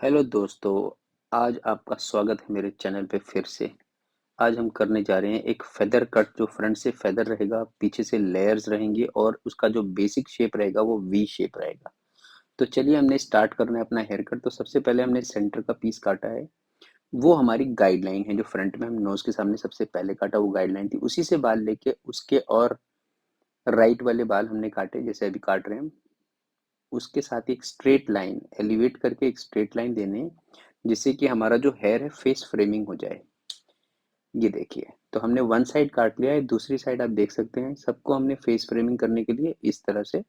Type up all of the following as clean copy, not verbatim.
Hello दोस्तों, आज आपका स्वागत है मेरे चैनल पे फिर से। आज हम करने जा रहे हैं एक फेदर कट जो फ्रंट से फेदर रहेगा, पीछे से लेयर्स रहेंगी और उसका जो बेसिक शेप रहेगा वो वी शेप रहेगा। तो चलिए हमने स्टार्ट करना है अपना हेयर कट। तो सबसे पहले हमने सेंटर का पीस काटा है, वो हमारी गाइडलाइन है। जो फ्रंट में हम नोज के सामने सबसे पहले काटा वो गाइडलाइन थी, उसी से बाल लेके उसके और राइट वाले बाल हमने काटे जैसे अभी काट रहे हैं हम। उसके साथ एक स्ट्रेट लाइन एलिवेट करके एक स्ट्रेट लाइन देने, जिससे कि हमारा जो हेयर है फेस फ्रेमिंग हो जाए। ये देखिए, तो हमने वन साइड काट लिया है, दूसरी साइड आप देख सकते हैं। सबको हमने फेस फ्रेमिंग करने के लिए इस तरह से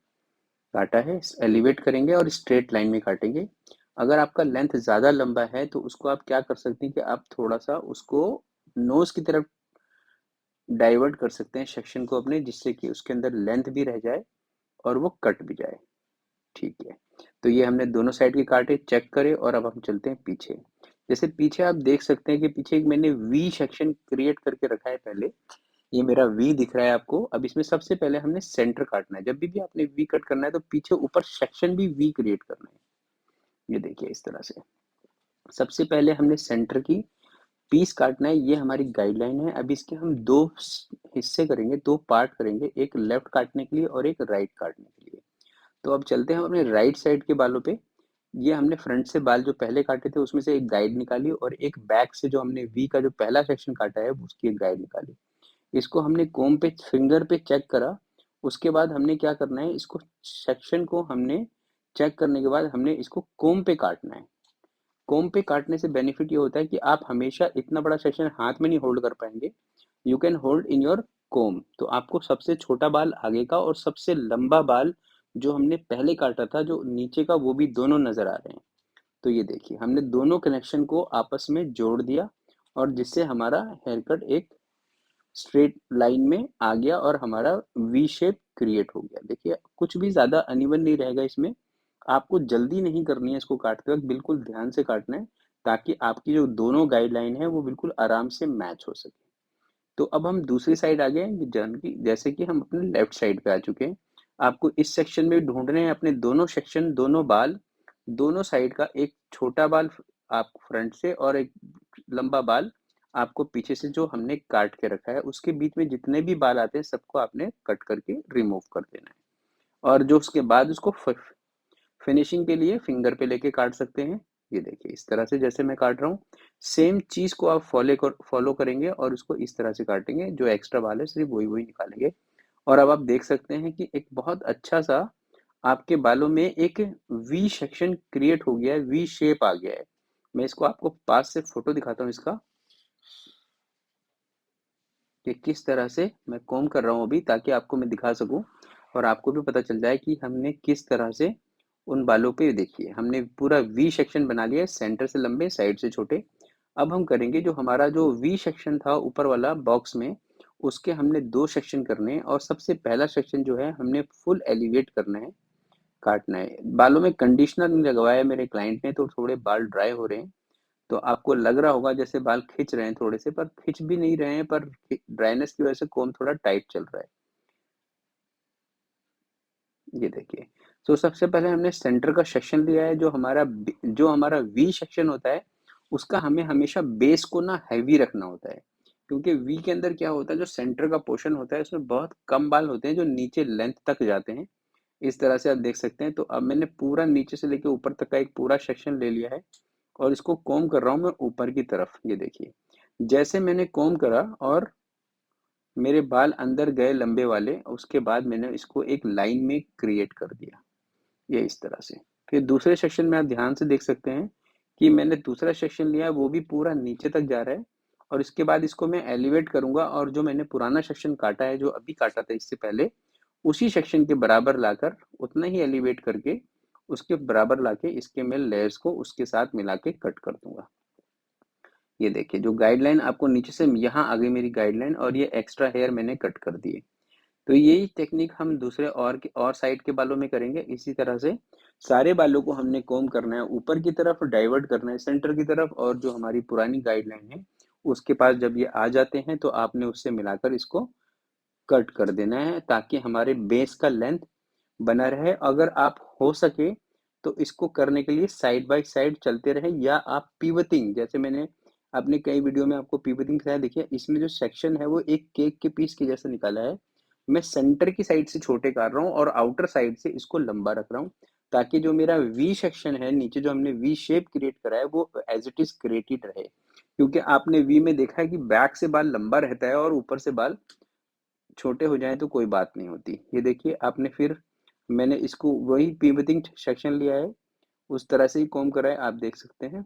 काटा है। एलिवेट करेंगे और स्ट्रेट लाइन में काटेंगे। अगर आपका लेंथ ज़्यादा लंबा है तो उसको आप क्या कर सकते हैं कि आप थोड़ा सा उसको नोज की तरफ डाइवर्ट कर सकते हैं सेक्शन को अपने, जिससे कि उसके अंदर लेंथ भी रह जाए और वो कट भी जाए। ठीक है, तो ये हमने दोनों साइड के काटे, चेक करे और अब हम चलते हैं पीछे। जैसे पीछे आप देख सकते हैं कि पीछे एक मैंने वी सेक्शन क्रिएट करके रखा है पहले। ये मेरा वी दिख रहा है आपको। अब इसमें सबसे पहले हमने सेंटर काटना है। जब भी आपने वी कट करना है तो पीछे ऊपर सेक्शन भी वी क्रिएट करना है। ये देखिए इस तरह से। सबसे पहले हमने सेंटर की पीस काटना है। ये हमारी गाइडलाइन है। अब इसके हम दो हिस्से करेंगे, दो पार्ट करेंगे, एक लेफ्ट काटने के लिए और एक राइट काटने के लिए। तो अब चलते हैं हम अपने राइट साइड के बालों पे। ये हमने फ्रंट से बाल जो पहले काटे थे उसमें से एक गाइड निकाली और एक बैक से जो हमने वी का जो पहला सेक्शन काटा है उसकी एक गाइड निकाली। इसको हमने कोम पे फिंगर पे चेक करा। उसके बाद हमने क्या करना है, इसको सेक्शन को हमने चेक करने के बाद हमने इसको कोम पे काटना है। कोम पे काटने से बेनिफिट ये होता है कि आप हमेशा इतना बड़ा सेक्शन हाथ में नहीं होल्ड कर पाएंगे। You can hold in your calm. तो आपको सबसे छोटा बाल आगे का और सबसे लंबा बाल जो हमने पहले काटा था जो नीचे का, वो भी दोनों नजर आ रहे हैं। तो ये देखिए हमने दोनों कनेक्शन को आपस में जोड़ दिया और जिससे हमारा हेयर कट एक स्ट्रेट लाइन में आ गया और हमारा वी शेप क्रिएट हो गया। देखिए कुछ भी ज्यादा अनइवन नहीं रहेगा इसमें। आपको जल्दी नहीं करनी है इसको काटते वक्त, बिल्कुल ध्यान से काटना है ताकि आपकी जो दोनों गाइडलाइन है वो बिल्कुल आराम से मैच हो सके। तो अब हम दूसरी साइड आ गए हैं, जैसे कि हम अपने लेफ्ट साइड पे आ चुके हैं। आपको इस सेक्शन में ढूंढने हैं अपने दोनों सेक्शन, दोनों बाल, दोनों साइड का। एक छोटा बाल आप फ्रंट से और एक लंबा बाल आपको पीछे से जो हमने काट के रखा है। उसके बीच में जितने भी बाल आते हैं सबको आपने कट करके रिमूव कर देना है। और जो उसके बाद उसको फिनिशिंग के लिए फिंगर पे लेके काट सकते हैं। ये देखिए इस तरह से जैसे मैं काट रहा हूँ, सेम चीज को आप फॉलो करेंगे और उसको इस तरह से काटेंगे। जो एक्स्ट्रा बाल है सिर्फ वही वही निकालेंगे। और अब आप देख सकते हैं कि एक बहुत अच्छा सा आपके बालों में एक वी सेक्शन क्रिएट हो गया है, वी शेप आ गया है। मैं इसको आपको पास से फोटो दिखाता हूँ इसका, कि किस तरह से मैं कॉम्ब कर रहा हूँ अभी, ताकि आपको मैं दिखा सकूँ और आपको भी पता चल जाए कि हमने किस तरह से उन बालों पे। देखिए हमने पूरा वी सेक्शन बना लिया है, सेंटर से लंबे साइड से छोटे। अब हम करेंगे जो हमारा जो वी सेक्शन था ऊपर वाला बॉक्स में, उसके हमने दो सेक्शन करने हैं। और सबसे पहला सेक्शन जो है हमने फुल एलिवेट करना है, काटना है। बालों में कंडीशनर नहीं लगवाया मेरे क्लाइंट ने, तो थोड़े बाल ड्राई हो रहे हैं। तो आपको लग रहा होगा जैसे बाल खिंच रहे हैं थोड़े से, पर खिंच भी नहीं रहे हैं, पर ड्राइनेस की वजह से कोम थोड़ा टाइट चल रहा है। ये देखिए। तो सबसे पहले हमने सेंटर का सेक्शन लिया है। जो हमारा वी सेक्शन होता है उसका हमें हमेशा बेस को ना हैवी रखना होता है। क्योंकि वी के अंदर क्या होता है, जो सेंटर का पोर्शन होता है उसमें बहुत कम बाल होते हैं जो नीचे लेंथ तक जाते हैं। इस तरह से आप देख सकते हैं। तो अब मैंने पूरा नीचे से लेकर ऊपर तक का एक पूरा सेक्शन ले लिया है और इसको कोम कर रहा हूँ मैं ऊपर की तरफ। ये देखिए जैसे मैंने कोम करा और मेरे बाल अंदर गए लंबे वाले, उसके बाद मैंने इसको एक लाइन में क्रिएट कर दिया, ये इस तरह से। फिर दूसरे सेक्शन में आप ध्यान से देख सकते हैं कि मैंने दूसरा सेक्शन लिया है, वो भी पूरा नीचे तक जा रहा है। और इसके बाद इसको मैं एलिवेट करूंगा और जो मैंने पुराना सेक्शन काटा है, जो अभी काटा था इससे पहले, उसी सेक्शन के बराबर लाकर उतना ही एलिवेट करके उसके बराबर लाके इसके मैं लेयर्स को उसके साथ मिला के कट कर दूंगा। ये देखिए जो गाइडलाइन आपको नीचे से यहाँ आ गई मेरी गाइडलाइन, और ये एक्स्ट्रा हेयर मैंने कट कर दिए। तो यही टेक्निक हम दूसरे और साइड के बालों में करेंगे। इसी तरह से सारे बालों को हमने कोम करना है, ऊपर की तरफ डाइवर्ट करना है सेंटर की तरफ, और जो हमारी पुरानी गाइडलाइन है उसके पास जब ये आ जाते हैं तो आपने उससे मिलाकर इसको कट कर देना है, ताकि हमारे बेस का लेंथ बना रहे। अगर आप हो सके तो इसको करने के लिए साइड बाय साइड चलते रहें, या आप पिवटिंग, जैसे मैंने अपने कई वीडियो में आपको पिवटिंग सिखाया। देखिए इसमें जो सेक्शन है वो एक केक के पीस के जैसा निकाला है। मैं सेंटर की साइड से छोटे काट रहा हूँ और आउटर साइड से इसको लंबा रख रहा हूँ, ताकि जो मेरा वी सेक्शन है नीचे, जो हमने वी शेप क्रिएट करा है, वो एज इट इज क्रिएटेड रहे। क्योंकि आपने वी में देखा है कि बैक से बाल लंबा रहता है और ऊपर से बाल छोटे हो जाए तो कोई बात नहीं होती। ये देखिए आपने फिर, मैंने इसको वही पिवटिंग सेक्शन लिया है, उस तरह से ही कॉम्ब करा है, आप देख सकते हैं।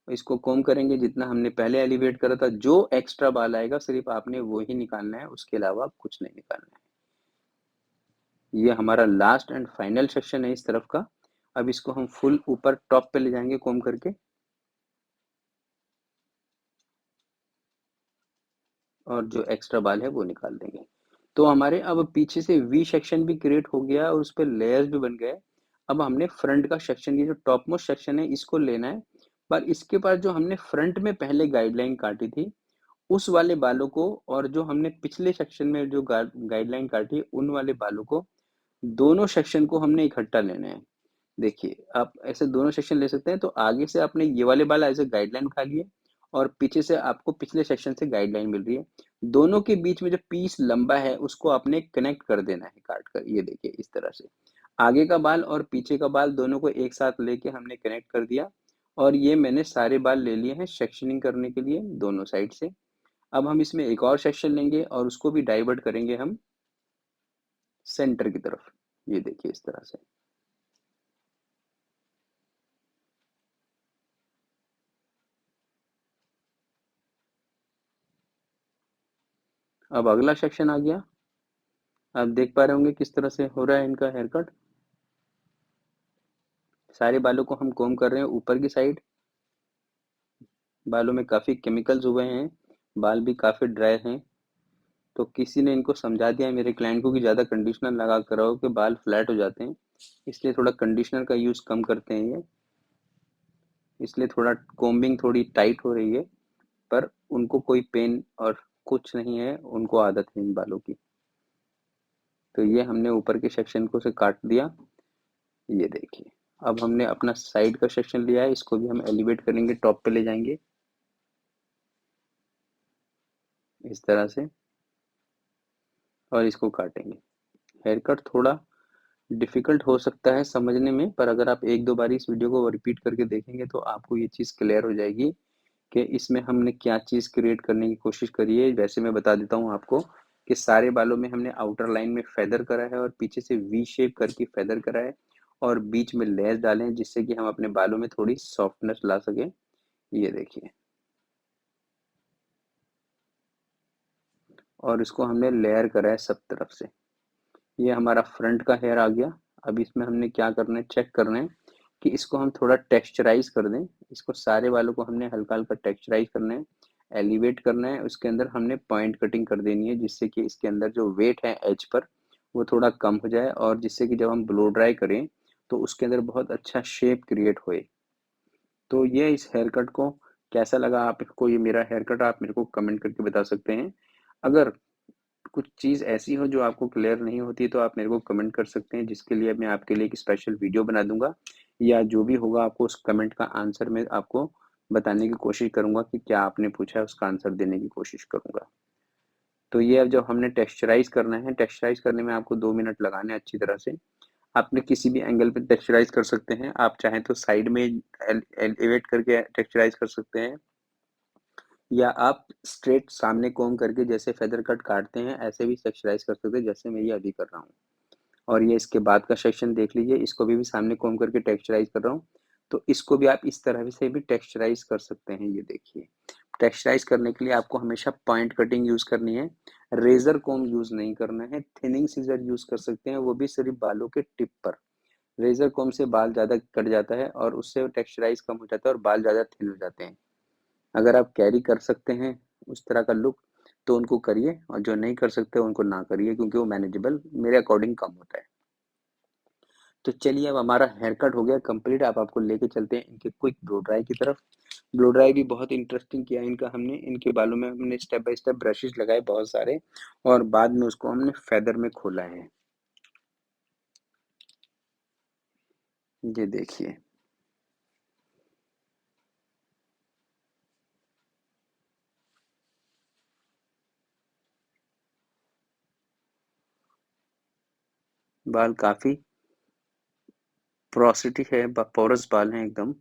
इसको कॉम्ब करेंगे जितना हमने पहले एलिवेट करा था, जो एक्स्ट्रा बाल आएगा सिर्फ आपने वो ही निकालना है, उसके अलावा आप कुछ नहीं निकालना है। ये हमारा लास्ट एंड फाइनल सेक्शन है इस तरफ का। अब इसको हम फुल ऊपर टॉप पे ले जाएंगे कॉम्ब करके, और जो एक्स्ट्रा बाल है वो निकाल देंगे। तो हमारे अब पीछे से वी सेक्शन भी क्रिएट हो गया और उस पर लेयर्स भी बन गए। अब हमने फ्रंट का सेक्शन, ये जो टॉप मोस्ट सेक्शन है, इसको लेना है। पर इसके पास जो हमने फ्रंट में पहले गाइडलाइन काटी थी, उस वाले बालों को, और जो हमने पिछले सेक्शन में जो गाइडलाइन काटी उन वाले बालों को, दोनों सेक्शन को हमने इकट्ठा लेना है। देखिए आप ऐसे दोनों सेक्शन ले सकते हैं। तो आगे से आपने ये वाले बाल एज ए गाइडलाइन उठा लिए, और पीछे से आपको पिछले सेक्शन से गाइडलाइन मिल रही है। दोनों के बीच में जो पीस लंबा है उसको आपने कनेक्ट कर देना है काट कर। ये देखिए इस तरह से आगे का बाल और पीछे का बाल दोनों को एक साथ लेके हमने कनेक्ट कर दिया। और ये मैंने सारे बाल ले लिए हैं सेक्शनिंग करने के लिए दोनों साइड से। अब हम इसमें एक और सेक्शन लेंगे और उसको भी डाइवर्ट करेंगे हम सेंटर की तरफ। ये देखिए इस तरह से। अब अगला सेक्शन आ गया। आप देख पा रहे होंगे किस तरह से हो रहा है इनका हेयर कट। सारे बालों को हम कोम कर रहे हैं ऊपर की साइड। बालों में काफ़ी केमिकल्स हुए हैं, बाल भी काफ़ी ड्राई हैं। तो किसी ने इनको समझा दिया है मेरे क्लाइंट को कि ज़्यादा कंडीशनर लगा कर रहो कि बाल फ्लैट हो जाते हैं, इसलिए थोड़ा कंडीशनर का यूज़ कम करते हैं ये। इसलिए थोड़ा कोम्बिंग थोड़ी टाइट हो रही है, पर उनको कोई पेन और कुछ नहीं है, उनको आदत है इन बालों की। तो ये हमने ऊपर के सेक्शन को से काट दिया। ये देखिए अब हमने अपना साइड का सेक्शन लिया है, इसको भी हम एलिवेट करेंगे, टॉप पे ले जाएंगे इस तरह से, और इसको काटेंगे। हेयर कट थोड़ा डिफिकल्ट हो सकता है समझने में, पर अगर आप एक दो बार इस वीडियो को रिपीट करके देखेंगे तो आपको ये चीज़ क्लियर हो जाएगी कि इसमें हमने क्या चीज़ क्रिएट करने की कोशिश करी है। वैसे मैं बता देता हूँ आपको कि सारे बालों में हमने आउटर लाइन में फेदर करा है और पीछे से वी शेप करके फेदर करा है, और बीच में लेस डाले हैं जिससे कि हम अपने बालों में थोड़ी सॉफ्टनेस ला सके। ये देखिए, और इसको हमने लेयर करा है सब तरफ से। ये हमारा फ्रंट का हेयर आ गया। अब इसमें हमने क्या करना है, चेक करना है कि इसको हम थोड़ा टेक्सचराइज कर दें। इसको सारे बालों को हमने हल्का हल्का टेक्सचराइज करना है, एलिवेट करना है। उसके अंदर हमने पॉइंट कटिंग कर देनी है, जिससे कि इसके अंदर जो वेट है एज पर वो थोड़ा कम हो जाए, और जिससे कि जब हम ब्लो ड्राई करें तो उसके अंदर बहुत अच्छा शेप क्रिएट होए। तो ये इस हेयर कट को कैसा लगा आपको, ये मेरा हेयर कट, आप मेरे को कमेंट करके बता सकते हैं। अगर कुछ चीज़ ऐसी हो जो आपको क्लियर नहीं होती है तो आप मेरे को कमेंट कर सकते हैं, जिसके लिए मैं आपके लिए एक स्पेशल वीडियो बना दूंगा, या जो भी होगा आपको उस कमेंट का आंसर मैं आपको बताने की कोशिश करूंगा कि क्या आपने पूछा है, उसका आंसर देने की कोशिश करूंगा। तो ये अब जब हमने टेक्सचराइज करना है, टेक्सचराइज करने में आपको 2 मिनट लगाने हैं अच्छी तरह से। आपने किसी भी एंगल पे टेक्सचराइज कर सकते हैं, आप चाहें तो साइड में एलिवेट करके टेक्सचराइज कर सकते हैं, या आप स्ट्रेट सामने कोम करके जैसे फेदर कट काटते हैं ऐसे भी टेक्सचराइज कर सकते हैं, जैसे मैं ये अभी कर रहा हूँ। और ये इसके बाद का सेक्शन देख लीजिए, इसको भी सामने कोम करके टेक्सचराइज कर रहा हूँ। तो इसको भी आप इस तरह से भी टेक्सचराइज कर सकते हैं। ये देखिए, टेक्सचराइज करने के लिए आपको हमेशा पॉइंट कटिंग यूज करनी है, रेजर कोम यूज नहीं करना है। थिनिंग सीजर यूज कर सकते हैं, वो भी सिर्फ बालों के टिप पर। रेजर कोम से बाल ज़्यादा कट जाता है और उससे टेक्सचराइज कम हो जाता है और बाल ज़्यादा थिन हो जाते हैं। अगर आप कैरी कर सकते हैं उस तरह का लुक तो उनको करिए, और जो नहीं कर सकते उनको ना करिए, क्योंकि वो मैनेजेबल मेरे अकॉर्डिंग कम होता है। तो चलिए अब हमारा हेयर कट हो गया कंप्लीट। अब आपको लेके चलते हैं इनके क्विक ब्लो ड्राई की तरफ। ब्लो ड्राई भी बहुत इंटरेस्टिंग किया इनका हमने। इनके बालों में हमने स्टेप बाय स्टेप ब्रशेस लगाए बहुत सारे, और बाद में उसको हमने फेदर में खोला है। ये देखिए, बाल काफ़ी पोरोसिटी है, पोरस बाल हैं एकदम।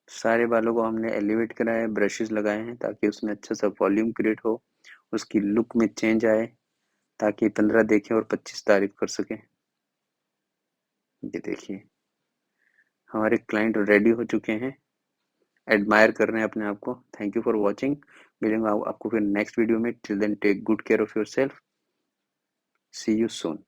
सारे बालों को हमने एलिवेट करा है, ब्रशेज़ लगाए हैं ताकि उसमें अच्छा सा वॉल्यूम क्रिएट हो, उसकी लुक में चेंज आए, ताकि 15 देखें और 25 तारीफ़ कर सकें। ये देखिए, हमारे क्लाइंट रेडी हो चुके हैं, एडमायर कर रहे हैं अपने आप को। Thank you for watching. मिलेंगे आपको फिर नेक्स्ट वीडियो में। Till then take good care of yourself. See you soon.